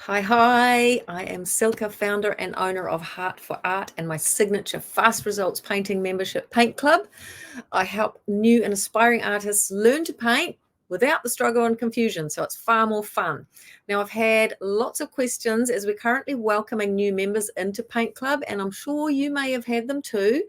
Hi. I am Silke, founder and owner of Heart for Art and my signature Fast Results Painting Membership Paint Club. I help new and aspiring artists learn to paint without the struggle and confusion, so it's far more fun. Now, I've had lots of questions as we're currently welcoming new members into Paint Club, and I'm sure you may have had them too.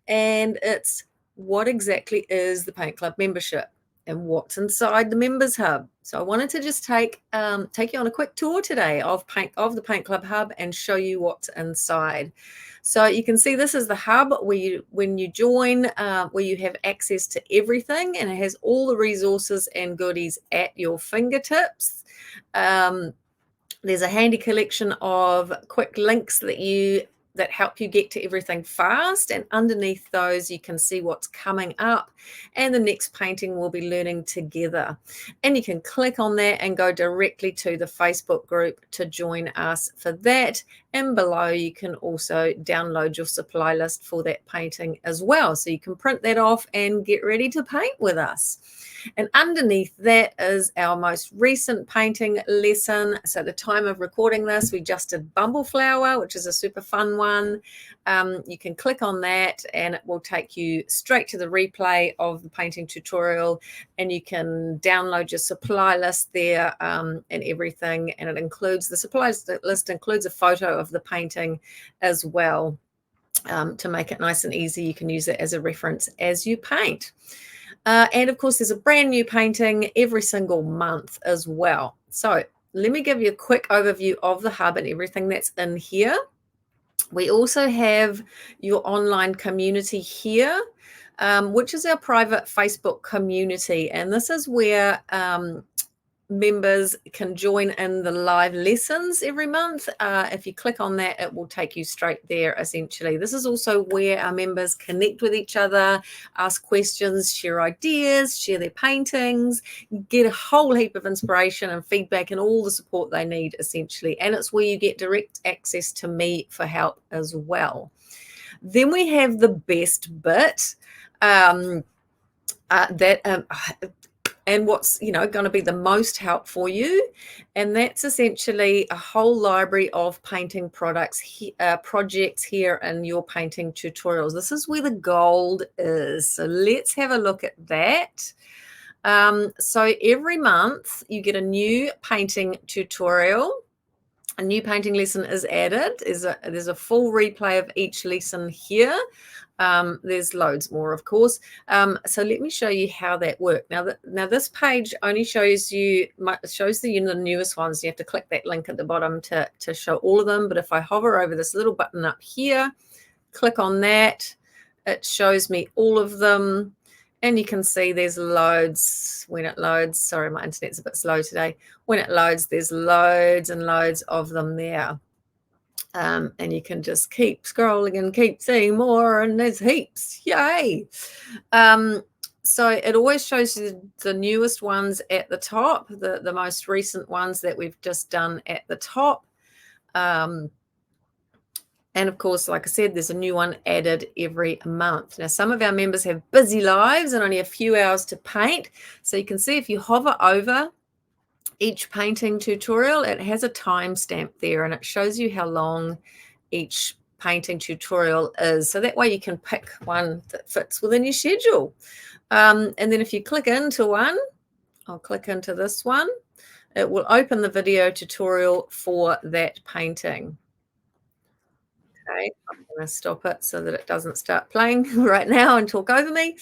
And it's, what exactly is the Paint Club membership? And what's inside the Members Hub. So I wanted to just take you on a quick tour today of the Paint Club Hub and show you what's inside. So you can see this is the hub where when you join, where you have access to everything, and it has all the resources and goodies at your fingertips. There's a handy collection of quick links that help you get to everything fast, and underneath those you can see what's coming up and the next painting we'll be learning together. And you can click on that and go directly to the Facebook group to join us for that. And below you can also download your supply list for that painting as well, so you can print that off and get ready to paint with us. And underneath that is our most recent painting lesson. So at the time of recording this, we just did Bumbleflower, which is a super fun one. You can click on that and it will take you straight to the replay of the painting tutorial, and you can download your supply list there and everything. And it includes, the supply list includes a photo of the painting as well, to make it nice and easy. You can use it as a reference as you paint. And of course, there's a brand new painting every single month as well. So let me give you a quick overview of the hub and everything that's in here. We also have your online community here, which is our private Facebook community. And this is where members can join in the live lessons every month. If you click on that, it will take you straight there essentially. This is also where our members connect with each other, ask questions, share ideas, share their paintings, get a whole heap of inspiration and feedback and all the support they need essentially. And it's where you get direct access to me for help as well. Then we have the best bit, and what's going to be the most help for you, and that's essentially a whole library of painting projects here in your painting tutorials. This is where the gold is, so let's have a look at that. So every month you get a new painting tutorial. A new painting lesson is added. There's a full replay of each lesson here. There's loads more, of course. So let me show you how that works. Now this page only shows the newest ones. You have to click that link at the bottom to show all of them. But if I hover over this little button up here, click on that, it shows me all of them. And you can see there's loads when it loads. Sorry, my internet's a bit slow today. When it loads, there's loads and loads of them there. And you can just keep scrolling and keep seeing more, and there's heaps. Yay! So it always shows you the newest ones at the top, the most recent ones that we've just done at the top. And of course, like I said, there's a new one added every month. Now, some of our members have busy lives and only a few hours to paint. So you can see if you hover over each painting tutorial, it has a timestamp there, and it shows you how long each painting tutorial is. So that way you can pick one that fits within your schedule. And then if you click into one, I'll click into this one, it will open the video tutorial for that painting. Okay, I'm going to stop it so that it doesn't start playing right now and talk over me.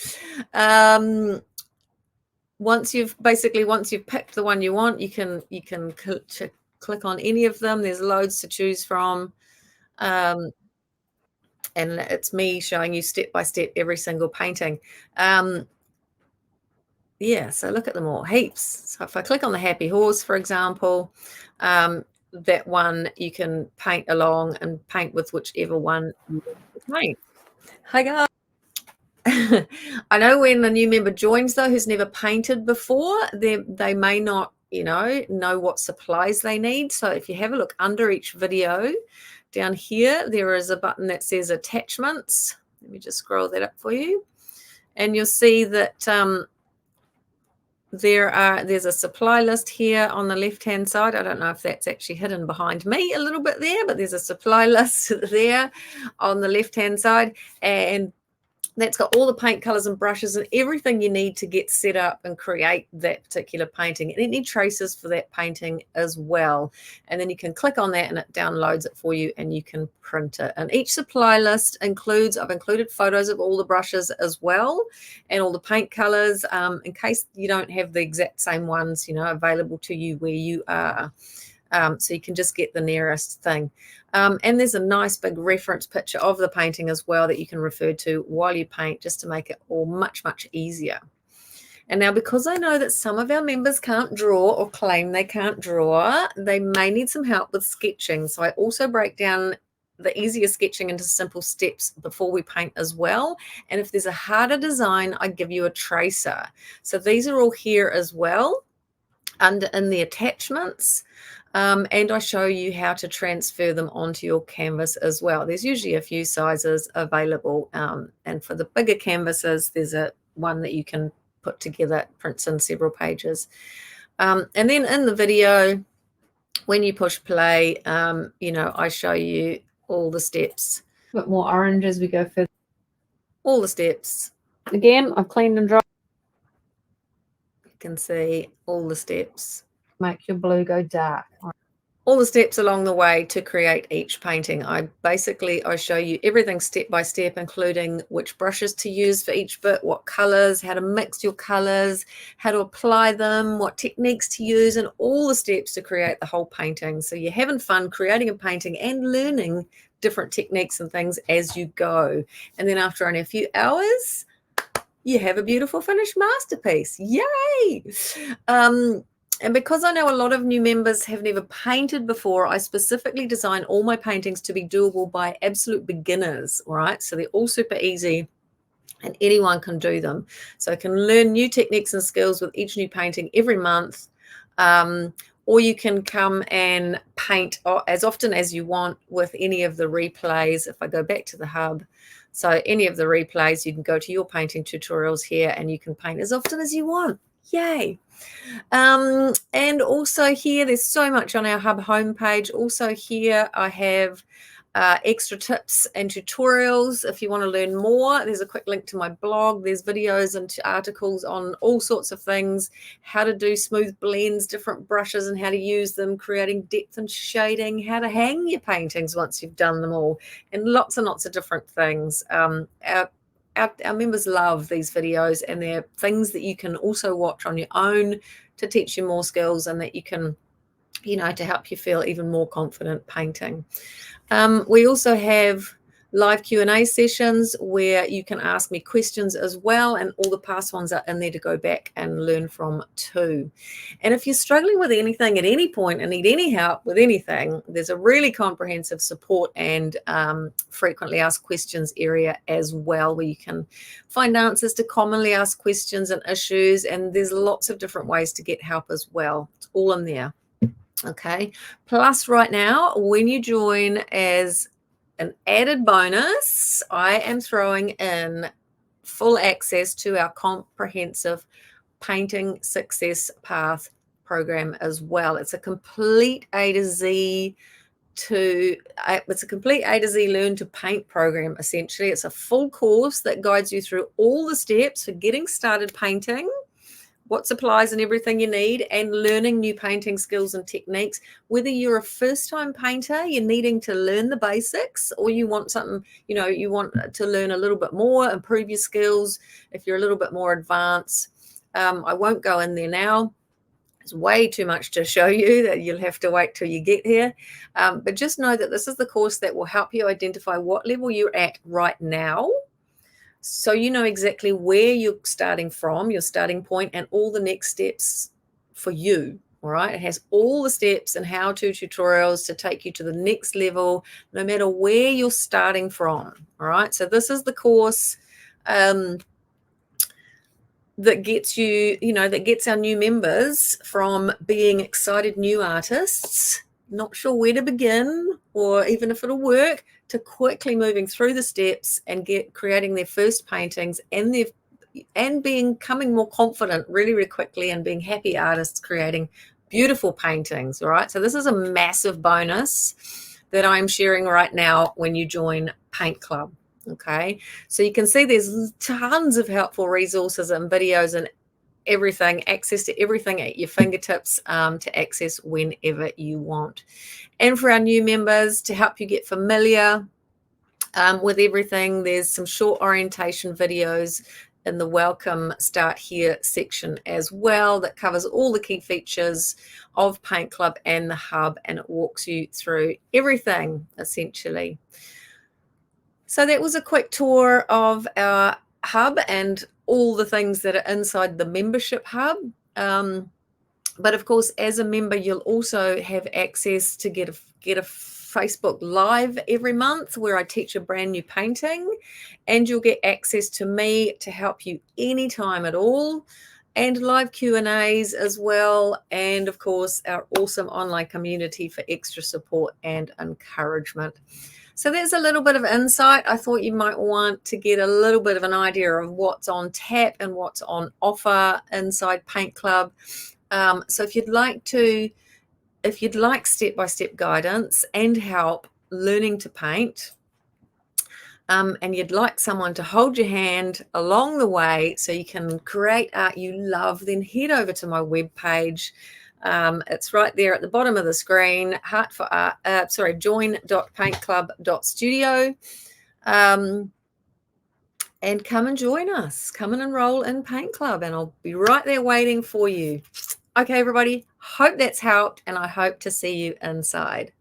Once you've picked the one you want, you can click on any of them. There's loads to choose from. And it's me showing you step by step every single painting. Yeah, so look at them all, heaps. So if I click on the happy horse, for example, that one you can paint along and paint with whichever one you want to paint. Hi guys. I know when a new member joins though, who's never painted before, they may not know what supplies they need. So if you have a look under each video down here, there is a button that says attachments. Let me just scroll that up for you, and you'll see that There's a supply list here on the left-hand side. I don't know if that's actually hidden behind me a little bit there, but there's a supply list there on the left-hand side. And that's got all the paint colors and brushes and everything you need to get set up and create that particular painting, and any traces for that painting as well. And then you can click on that and it downloads it for you and you can print it. And each supply list I've included photos of all the brushes as well and all the paint colors, in case you don't have the exact same ones, available to you where you are. So you can just get the nearest thing. And there's a nice big reference picture of the painting as well that you can refer to while you paint, just to make it all much, much easier. And now, because I know that some of our members can't draw or claim they can't draw, they may need some help with sketching. So I also break down the easier sketching into simple steps before we paint as well. And if there's a harder design, I give you a tracer. So these are all here as well, in the attachments. And I show you how to transfer them onto your canvas as well. There's usually a few sizes available. And for the bigger canvases, there's one that you can put together, prints in several pages. And then in the video, when you push play, I show you all the steps. A bit more orange as we go further. All the steps. Again, I've cleaned and dried. You can see all the steps. Make your blue go dark. All the steps along the way to create each painting. I show you everything step by step, including which brushes to use for each bit, what colors, how to mix your colors, how to apply them, what techniques to use, and all the steps to create the whole painting. So you're having fun creating a painting and learning different techniques and things as you go. And then after only a few hours, you have a beautiful finished masterpiece. Yay! And because I know a lot of new members have never painted before, I specifically design all my paintings to be doable by absolute beginners, right? So they're all super easy and anyone can do them. So I can learn new techniques and skills with each new painting every month. Or you can come and paint as often as you want with any of the replays. If I go back to the hub, so any of the replays, you can go to your painting tutorials here and you can paint as often as you want. Yay. And also here, there's so much on our hub homepage. Also here, I have extra tips and tutorials. If you want to learn more, there's a quick link to my blog. There's videos and articles on all sorts of things, how to do smooth blends, different brushes and how to use them, creating depth and shading, how to hang your paintings once you've done them all, and lots of different things. Our members love these videos, and they're things that you can also watch on your own to teach you more skills and that you can, to help you feel even more confident painting. We also have live Q&A sessions where you can ask me questions as well, and all the past ones are in there to go back and learn from too. And if you're struggling with anything at any point and need any help with anything, there's a really comprehensive support and frequently asked questions area as well, where you can find answers to commonly asked questions and issues, and there's lots of different ways to get help as well. It's all in there. Okay. Plus right now, when you join as an added bonus, I am throwing in full access to our comprehensive Painting Success Path program as well. It's a complete A to Z learn to paint program. Essentially, it's a full course that guides you through all the steps for getting started painting, what supplies and everything you need, and learning new painting skills and techniques. Whether you're a first-time painter, you're needing to learn the basics, or you want something, you want to learn a little bit more, improve your skills. If you're a little bit more advanced, I won't go in there now. It's way too much to show you, that you'll have to wait till you get here. But just know that this is the course that will help you identify what level you're at right now, so you know exactly where you're starting from, your starting point, and all the next steps for you. All right. It has all the steps and how-to tutorials to take you to the next level, no matter where you're starting from. All right. So this is the course that gets you, that gets our new members from being excited new artists, not sure where to begin or even if it'll work, to quickly moving through the steps and creating their first paintings and their and becoming more confident really, really quickly and being happy artists creating beautiful paintings. All right. So this is a massive bonus that I'm sharing right now when you join Paint Club. Okay. So you can see there's tons of helpful resources and videos and everything, access to everything at your fingertips to access whenever you want. And for our new members, to help you get familiar with everything, there's some short orientation videos in the welcome start here section as well that covers all the key features of Paint Club and the hub, and it walks you through everything essentially. So that was a quick tour of our hub and all the things that are inside the membership hub. But of course, as a member, you'll also have access to get a Facebook Live every month where I teach a brand new painting, and you'll get access to me to help you anytime at all, and live Q&As as well, and of course our awesome online community for extra support and encouragement. So there's a little bit of insight. I thought you might want to get a little bit of an idea of what's on tap and what's on offer inside Paint Club. So if you'd like step-by-step guidance and help learning to paint, and you'd like someone to hold your hand along the way so you can create art you love, then head over to my webpage. It's right there at the bottom of the screen, join.paintclub.studio. And come and join us. Come and enroll in Paint Club, and I'll be right there waiting for you. Okay, everybody, hope that's helped, and I hope to see you inside.